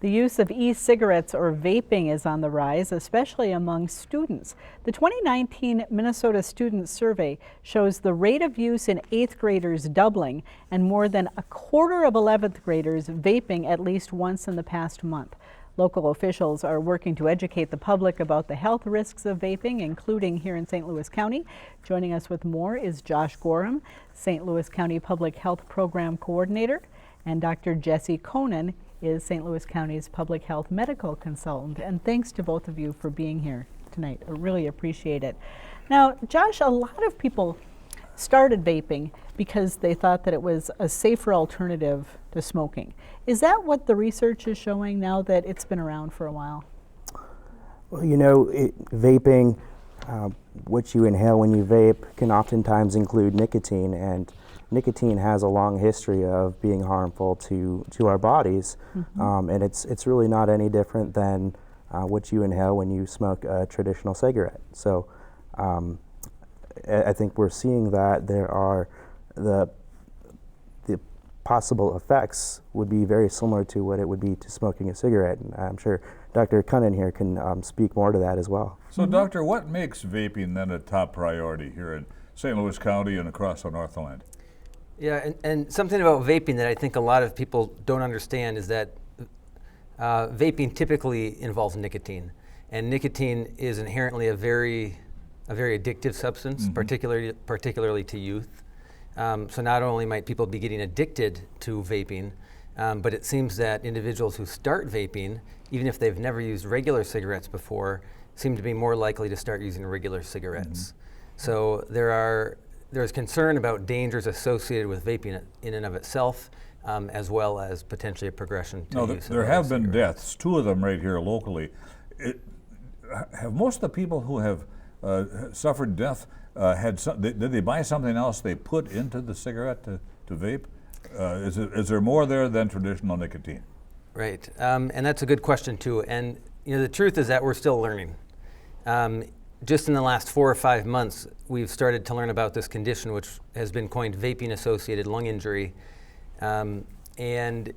The use of e-cigarettes or vaping is on the rise, especially among students. The 2019 Minnesota Student Survey shows the rate of use in 8th graders doubling and more than a quarter of 11th graders vaping at least once in the past month. Local officials are working to educate the public about the health risks of vaping, including here in St. Louis County. Joining us with more is Josh Gorham, St. Louis County Public Health Program Coordinator, and Dr. Jesse Konen is St. Louis County's Public Health Medical Consultant. And thanks to both of you for being here tonight. I really appreciate it. Now, Josh, a lot of people started vaping because they thought that it was a safer alternative to smoking. Is that what the research is showing now that it's been around for a while? Well, you know, vaping, what you inhale when you vape can oftentimes include nicotine, and nicotine has a long history of being harmful to our bodies, and it's really not any different than what you inhale when you smoke a traditional cigarette. So I think we're seeing that there are the possible effects would be very similar to what it would be to smoking a cigarette, and I'm sure Dr. Konen here can speak more to that as well. So, Doctor, what makes vaping then a top priority here in St. Louis County and across the Northland? Yeah, and something about vaping that I think a lot of people don't understand is that vaping typically involves nicotine, and nicotine is inherently a very addictive substance, particularly to youth. So not only might people be getting addicted to vaping, but it seems that individuals who start vaping, even if they've never used regular cigarettes before, seem to be more likely to start using regular cigarettes. So there's concern about dangers associated with vaping in and of itself, as well as potentially a progression to use. There have been deaths, 2 of them right here locally. Have most of the people who have suffered death did they buy something else they put into the cigarette to vape? Is there more there than traditional nicotine? Right, and that's a good question too. And you know, the truth is that we're still learning. Just in the last 4 or 5 months, we've started to learn about this condition, which has been coined vaping-associated lung injury. And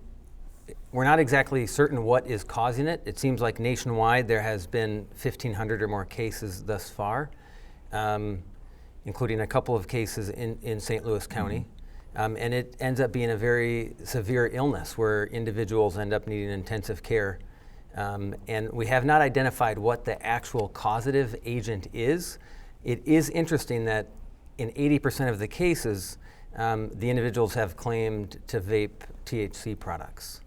we're not exactly certain what is causing it. It seems like nationwide there has been 1,500 or more cases thus far, including a couple of cases in St. Louis County. And it ends up being a very severe illness where individuals end up needing intensive care. And we have not identified what the actual causative agent is. It is interesting that in 80% of the cases, the individuals have claimed to vape THC products.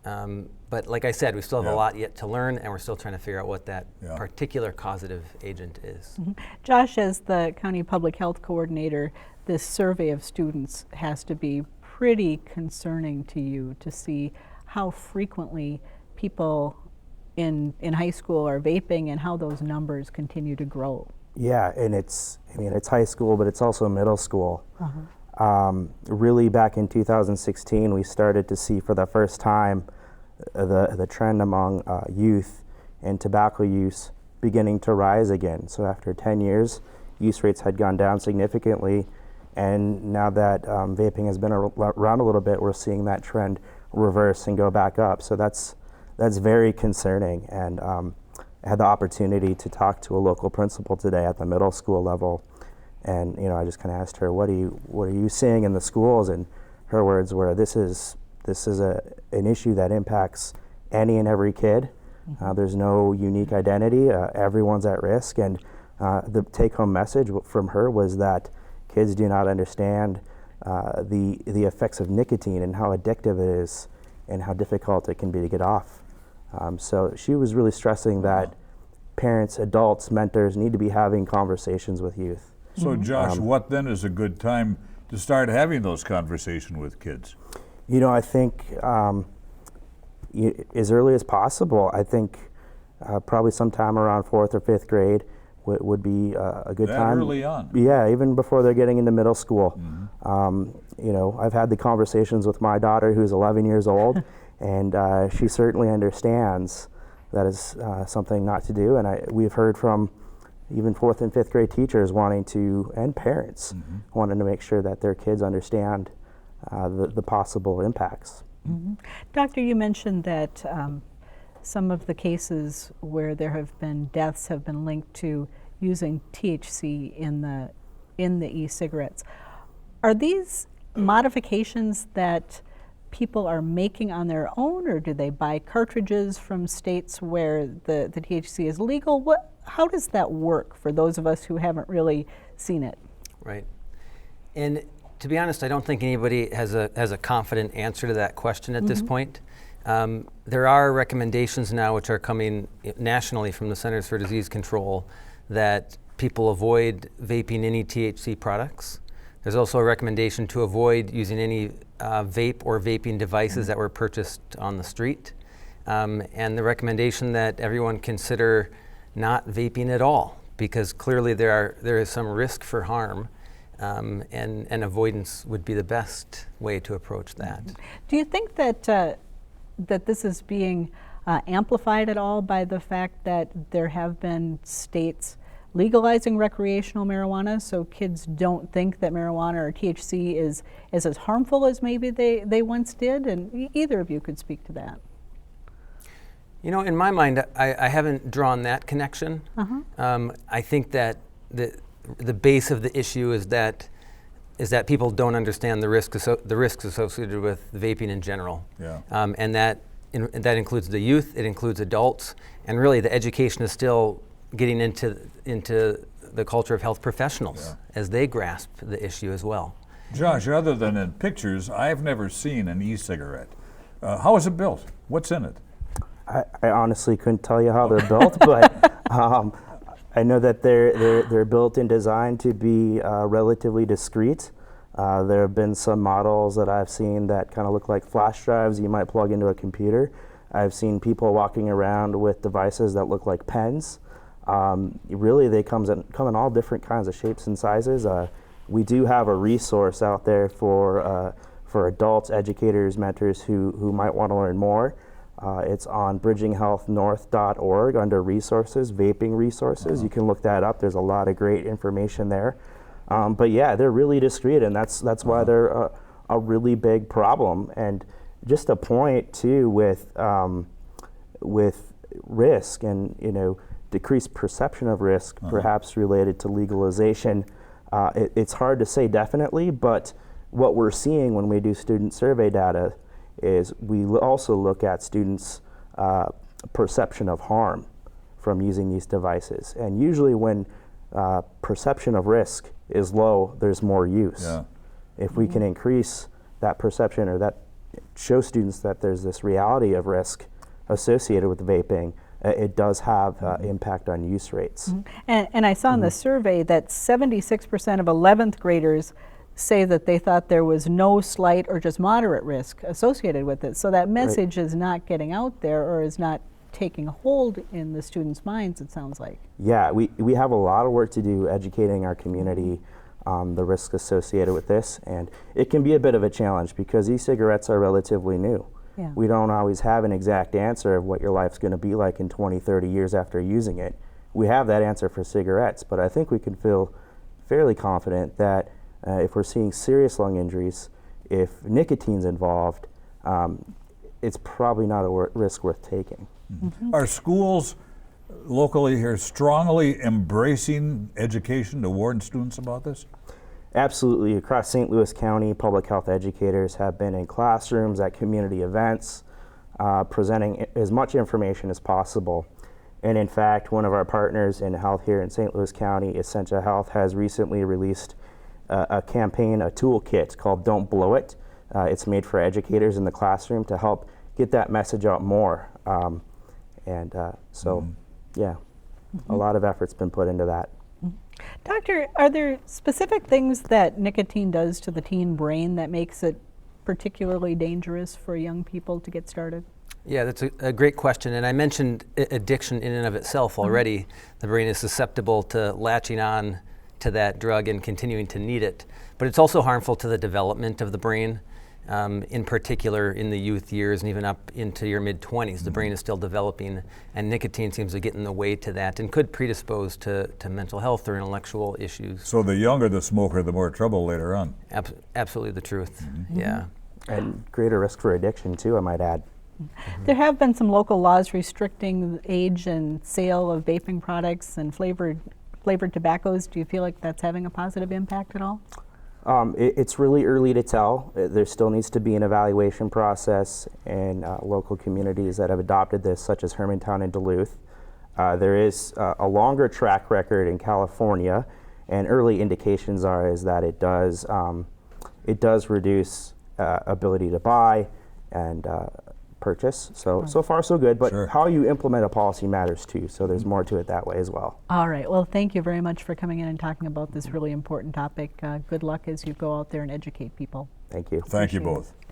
But like I said, we still have a lot yet to learn, and we're still trying to figure out what that particular causative agent is. Josh, as the County Public Health Coordinator, this survey of students has to be pretty concerning to you to see how frequently people in high school are vaping and how those numbers continue to grow. Yeah, and it's high school, but it's also middle school. Really back in 2016, we started to see for the first time the trend among youth and tobacco use beginning to rise again. So after 10 years, use rates had gone down significantly, and now that vaping has been around a little bit, we're seeing that trend reverse and go back up. So that's very concerning. And I had the opportunity to talk to a local principal today at the middle school level, and I just kind of asked her, what are you seeing in the schools? And her words were, this is an issue that impacts any and every kid. There's no unique identity. Everyone's at risk. And the take-home message from her was that kids do not understand the effects of nicotine and how addictive it is and how difficult it can be to get off. So she was really stressing that parents, adults, mentors need to be having conversations with youth. So Josh, what then is a good time to start having those conversations with kids? I think as early as possible. I think probably sometime around 4th or 5th grade would be a good time. Early on. Yeah, even before they're getting into middle school. I've had the conversations with my daughter, who's 11 years old, and she certainly understands that is something not to do. And we've heard from even 4th and 5th grade teachers wanting to, and parents wanting to make sure that their kids understand the possible impacts. Doctor, you mentioned that some of the cases where there have been deaths have been linked to using THC in the e-cigarettes. Are these modifications that people are making on their own, or do they buy cartridges from states where the THC is legal? How does that work for those of us who haven't really seen it? Right. And to be honest, I don't think anybody has a confident answer to that question at this point. There are recommendations now which are coming nationally from the Centers for Disease Control that people avoid vaping any THC products. There's also a recommendation to avoid using any vape or vaping devices that were purchased on the street. And the recommendation that everyone consider not vaping at all, because clearly there is some risk for harm, and avoidance would be the best way to approach that. Do you think that that this is being amplified at all by the fact that there have been states legalizing recreational marijuana, so kids don't think that marijuana or THC is as harmful as maybe they once did? And either of you could speak to that. You know, in my mind, I haven't drawn that connection. I think that the base of the issue is that people don't understand the risks associated with vaping in general. Yeah. And that includes the youth, it includes adults, and really the education is still getting into the culture of health professionals as they grasp the issue as well. Josh, other than in pictures, I've never seen an e-cigarette. How is it built? What's in it? I honestly couldn't tell you how they're built, but I know that they're built and designed to be relatively discreet. There have been some models that I've seen that kind of look like flash drives you might plug into a computer. I've seen people walking around with devices that look like pens. Really, they come in all different kinds of shapes and sizes. We do have a resource out there for adults, educators, mentors who might want to learn more. It's on bridginghealthnorth.org under resources, vaping resources. You can look that up. There's a lot of great information there. But yeah, they're really discreet, and that's why they're a really big problem. And just a point too with risk and decreased perception of risk, perhaps related to legalization. It's hard to say definitely, but what we're seeing when we do student survey data is we also look at students' perception of harm from using these devices. And usually when perception of risk is low, there's more use. Yeah. If we can increase that perception, or that show students that there's this reality of risk associated with vaping, it does have impact on use rates. And I saw in the survey that 76% of 11th graders say that they thought there was no slight or just moderate risk associated with it. So that message is not getting out there, or is not taking hold in the students' minds, it sounds like. Yeah, we have a lot of work to do educating our community on the risk associated with this, and it can be a bit of a challenge because e-cigarettes are relatively new. Yeah. We don't always have an exact answer of what your life's going to be like in 20, 30 years after using it. We have that answer for cigarettes, but I think we can feel fairly confident that if we're seeing serious lung injuries, if nicotine's involved, it's probably not a risk worth taking. Are schools locally here strongly embracing education to warn students about this? Absolutely. Across St. Louis County, public health educators have been in classrooms, at community events, presenting as much information as possible. And in fact, one of our partners in health here in St. Louis County, Essentia Health, has recently released a campaign, a toolkit called Don't Blow It. It's made for educators in the classroom to help get that message out more. Yeah, a lot of effort's been put into that. Doctor, are there specific things that nicotine does to the teen brain that makes it particularly dangerous for young people to get started? Yeah, that's a great question. And I mentioned addiction in and of itself already. The brain is susceptible to latching on to that drug and continuing to need it. But it's also harmful to the development of the brain, in particular in the youth years and even up into your mid-20s. The brain is still developing, and nicotine seems to get in the way to that and could predispose to mental health or intellectual issues. So the younger the smoker, the more trouble later on. Absolutely the truth, yeah. And greater risk for addiction too, I might add. There have been some local laws restricting the age and sale of vaping products and flavored tobaccos. Do you feel like that's having a positive impact at all? It's really early to tell. There still needs to be an evaluation process in local communities that have adopted this, such as Hermantown and Duluth. There is a longer track record in California, and early indications is that it does reduce ability to buy and purchase. So far so good, but Sure. how you implement a policy matters too, so there's more to it that way as well. All right. Well, thank you very much for coming in and talking about this really important topic. Good luck as you go out there and educate people. Thank you. Thank you Appreciate it. both.